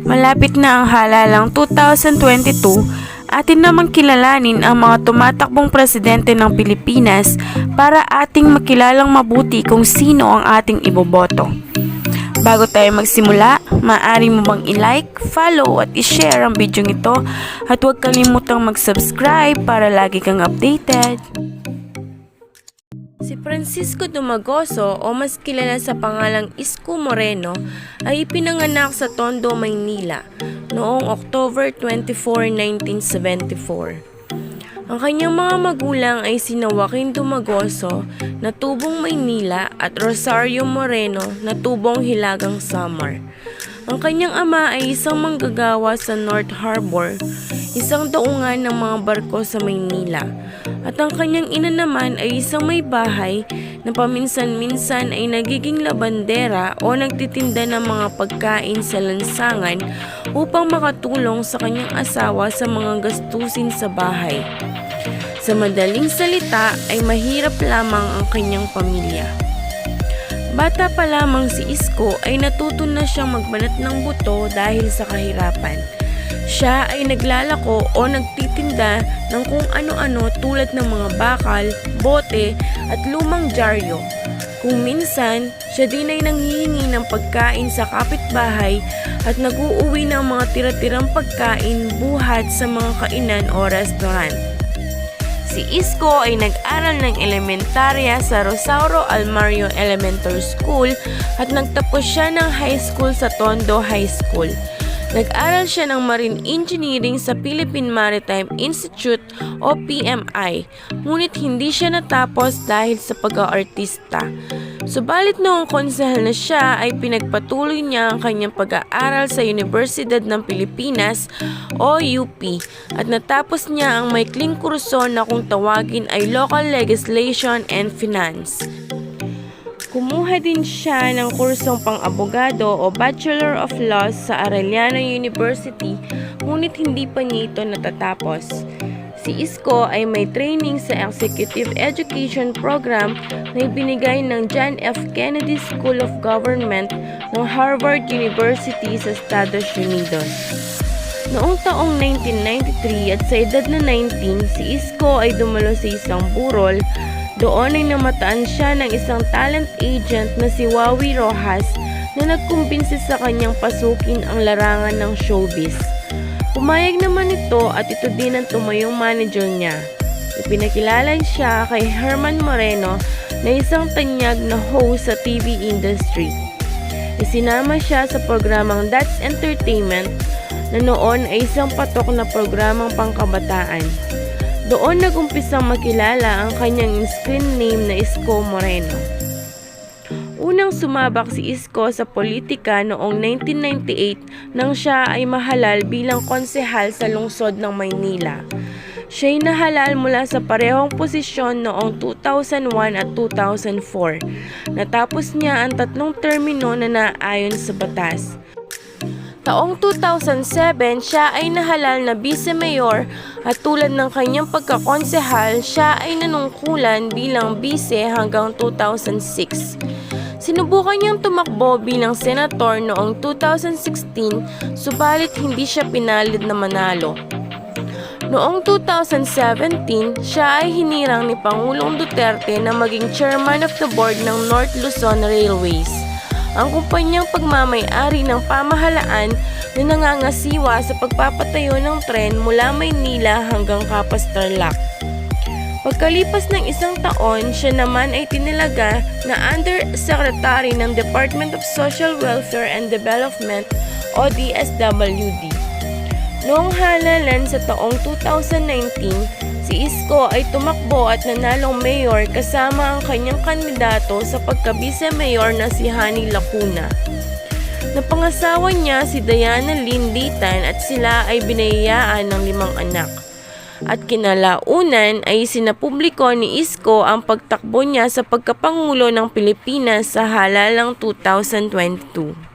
Malapit na ang halalang 2022, atin namang kilalanin ang mga tumatakbong presidente ng Pilipinas para ating makilalang mabuti kung sino ang ating iboboto. Bago tayo magsimula, maaari mo bang i-like, follow at i-share ang video ito at huwag kalimutang mag-subscribe para lagi kang updated. Si Francisco Dumagoso o mas kilala sa pangalang Isko Moreno ay ipinanganak sa Tondo, Maynila noong October 24, 1974. Ang kanyang mga magulang ay sina Joaquin Dumagoso na tubong Maynila at Rosario Moreno na tubong Hilagang Samar. Ang kanyang ama ay isang manggagawa sa North Harbor, isang daungan ng mga barko sa Maynila. At ang kanyang ina naman ay isang may bahay na paminsan-minsan ay nagiging labandera o nagtitinda ng mga pagkain sa lansangan upang makatulong sa kanyang asawa sa mga gastusin sa bahay. Sa madaling salita ay mahirap lamang ang kanyang pamilya. Bata pa lamang si Isko ay natuto na siyang magbanat ng buto dahil sa kahirapan. Siya ay naglalako o nagtitinda ng kung ano-ano tulad ng mga bakal, bote at lumang dyaryo. Kung minsan, siya din ay nanghihingi ng pagkain sa kapitbahay at nag-uuwi ng mga tira-tirang pagkain buhat sa mga kainan o restaurant. Si Isko ay nag-aral ng elementarya sa Rosauro Almario Elementary School at nagtapos siya ng high school sa Tondo High School. Nag-aral siya ng Marine Engineering sa Philippine Maritime Institute o PMI, ngunit hindi siya natapos dahil sa pag-aartista. Subalit noong konsehal na siya ay pinagpatuloy niya ang kanyang pag-aaral sa Universidad ng Pilipinas o UP at natapos niya ang maikling kurso na kung tawagin ay Local Legislation and Finance. Kumuha din siya ng kursong pang-abogado o Bachelor of Laws sa Arellano University, ngunit hindi pa niya ito natatapos. Si Isko ay may training sa Executive Education Program na ibinigay ng John F. Kennedy School of Government ng Harvard University sa Estados Unidos. Noong taong 1993 at sa edad na 19, si Isko ay dumalo sa isang burol. Doon ay namataan siya ng isang talent agent na si Wawi Rojas na nagkumbinsi sa kanyang pasukin ang larangan ng showbiz. Pumayag naman ito at ito din ang tumayong manager niya. Ipinakilala siya kay Herman Moreno na isang tanyag na host sa TV industry. Isinama siya sa programang That's Entertainment na noon ay isang patok na programang pangkabataan. Doon nagumpisang makilala ang kanyang screen name na Isko Moreno. Unang sumabak si Isko sa politika noong 1998 nang siya ay mahalal bilang konsehal sa lungsod ng Maynila. Siya'y nahalal mula sa parehong posisyon noong 2001 at 2004. Natapos niya ang 3 termino na naayon sa batas. Taong 2007, siya ay nahalal na vice-mayor at tulad ng kanyang pagkakonsehal, siya ay nanungkulan bilang vice hanggang 2006. Sinubukan niyang tumakbo bilang senator noong 2016, subalit hindi siya pinalid na manalo. Noong 2017, siya ay hinirang ni Pangulong Duterte na maging chairman of the board ng North Luzon Railways, ang kumpanyang pagmamay-ari ng pamahalaan na nangangasiwa sa pagpapatayo ng tren mula Maynila hanggang Capas Tarlac. Pagkalipas ng 1 taon, siya naman ay tinilaga na Undersecretary ng Department of Social Welfare and Development o DSWD. Noong halalan sa taong 2019, si Isko ay tumakbo at nanalong mayor kasama ang kanyang kandidato sa pagka-vice-mayor na si Hani Lacuna. Napangasawa niya si Diana Lynn Litan at sila ay binayaan ng 5 anak. At kinalaunan ay sinapubliko ni Isko ang pagtakbo niya sa pagkapangulo ng Pilipinas sa halalang 2022.